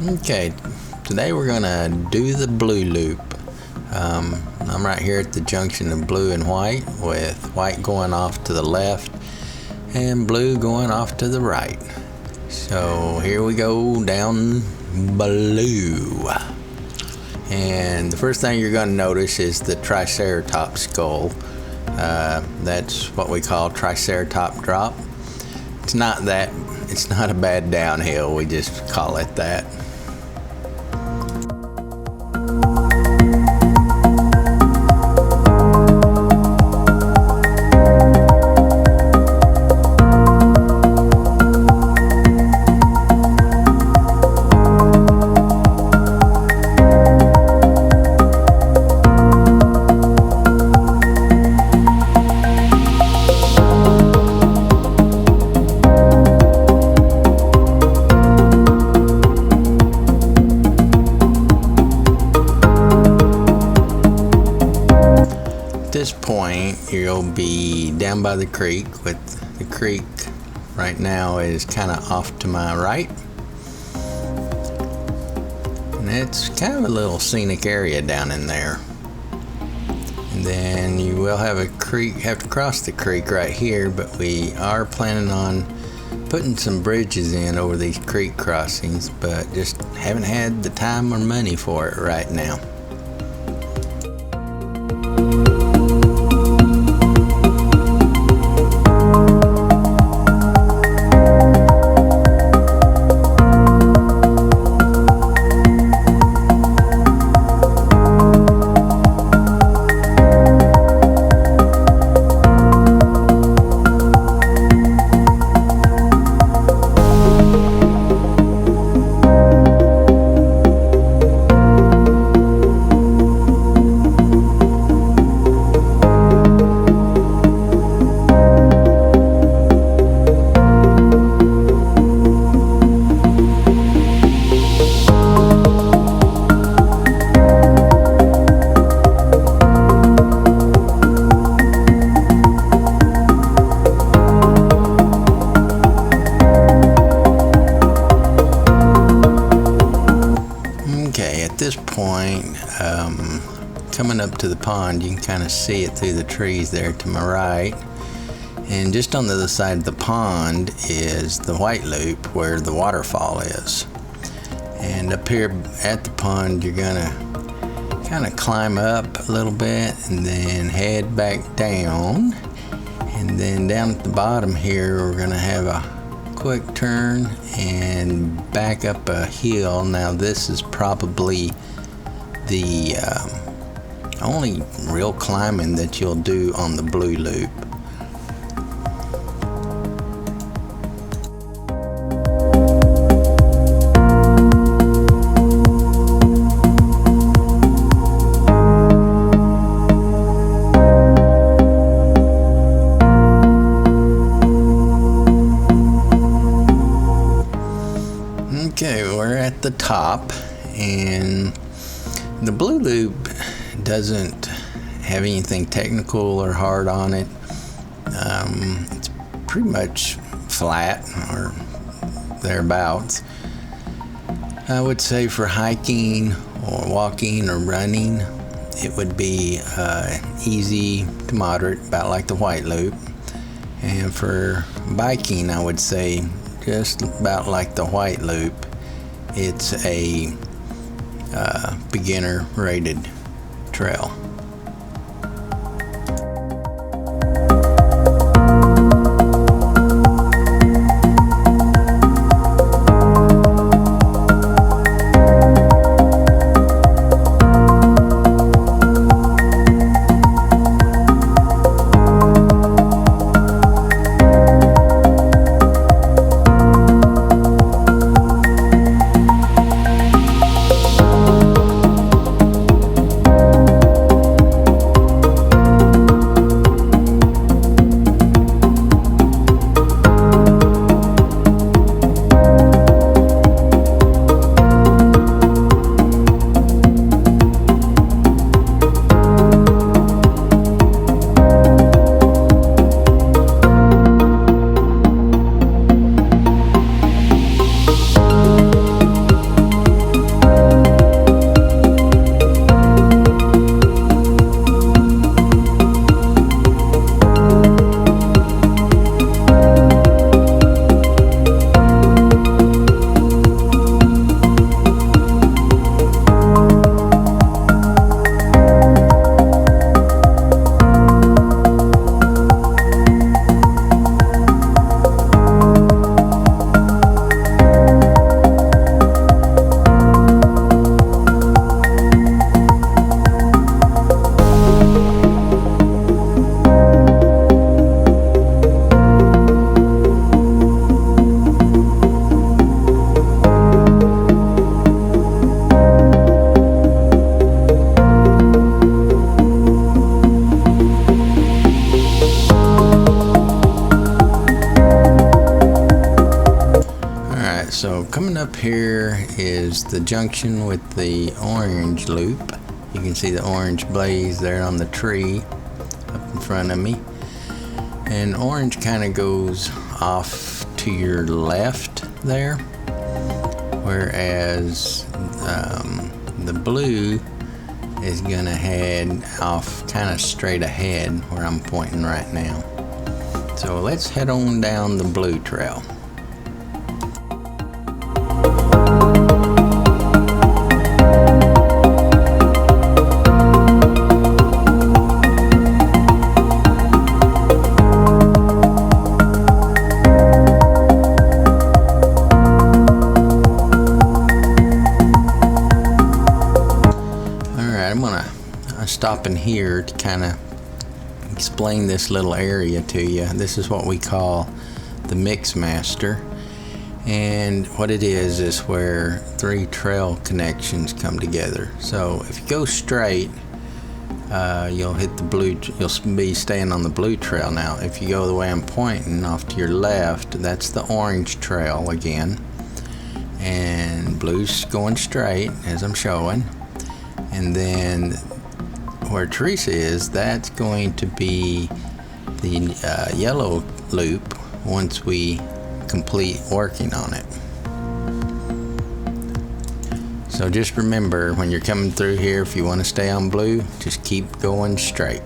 Okay, today we're gonna do the blue loop. I'm right here at the junction of blue and white, with white going off to the left and blue going off to the right. So here we go down blue. And the first thing you're going to notice is the Triceritop skull. That's what we call Triceritop drop. It's not a bad downhill, we just call it that. At this point, you'll be down by the creek, with the creek right now is kind of off to my right, and it's kind of a little scenic area down in there. And then you will have to cross the creek right here, but we are planning on putting some bridges in over these creek crossings, but just haven't had the time or money for it right now. At this point, coming up to the pond, you can kind of see it through the trees there to my right, and just on the other side of the pond is the white loop where the waterfall is. And up here at the pond, you're gonna kind of climb up a little bit and then head back down, and then down at the bottom here we're gonna have a quick turn and back up a hill. Now this is probably the only real climbing that you'll do on the blue loop. Okay, we're at the top, and the blue loop doesn't have anything technical or hard on it. It's pretty much flat or thereabouts. I would say for hiking or walking or running, it would be easy to moderate, about like the white loop. And for biking, I would say just about like the white loop. It's a beginner rated trail. so coming up here is the junction with the orange loop. You can see the orange blaze there on the tree up in front of me. And orange kind of goes off to your left there, whereas the blue is gonna head off kind of straight ahead where I'm pointing right now. So let's head on down the blue trail. Stopping here to kind of explain this little area to you. This is what we call the Mix Master, and what it is where three trail connections come together. So if you go straight, you'll hit the blue. You'll be staying on the blue trail. Now if you go the way I'm pointing off to your left, that's the orange trail again, and blue's going straight as I'm showing, and then where Teresa is, that's going to be the yellow loop once we complete working on it. So just remember, when you're coming through here, if you want to stay on blue, just keep going straight.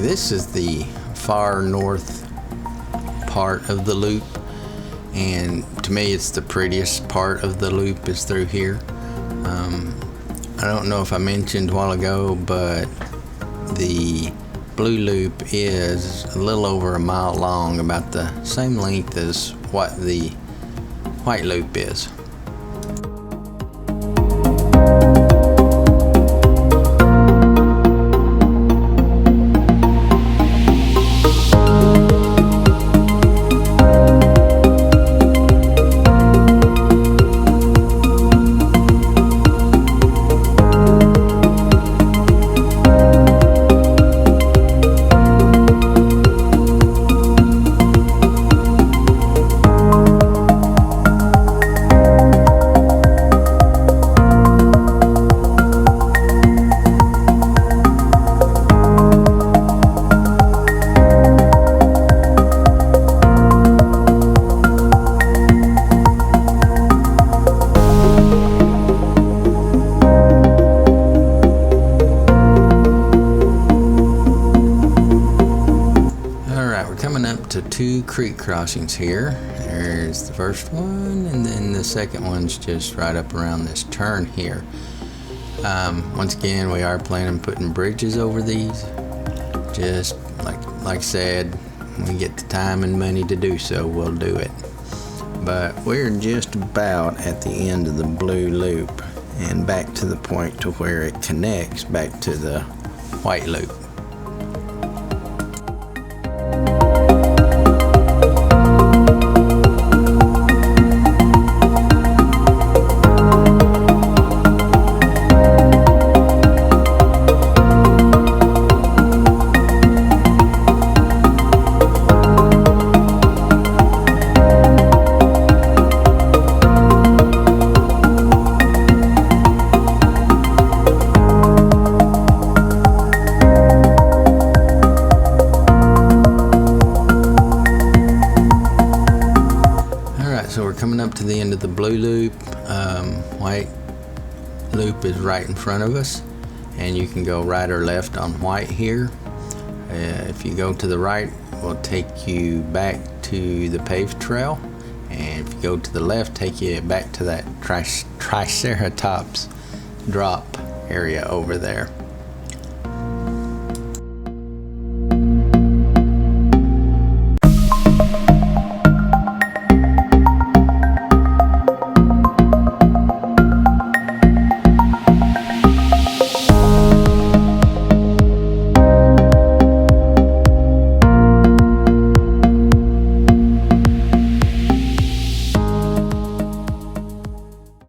This is the far north part of the loop, and to me it's the prettiest part of the loop is through here. I don't know if I mentioned a while ago, but the blue loop is a little over a mile long, about the same length as what the white loop is. To two creek crossings here. There's the first one, and then the second one's just right up around this turn here. Once again, we are planning on putting bridges over these. Just like I said, when we get the time and money to do so, we'll do it. But we're just about at the end of the blue loop and back to the point to where it connects back to the white loop. So we're coming up to the end of the blue loop. White loop is right in front of us, and you can go right or left on white here. If you go to the right, we'll take you back to the paved trail, and if you go to the left, take you back to that Triceratops drop area over there.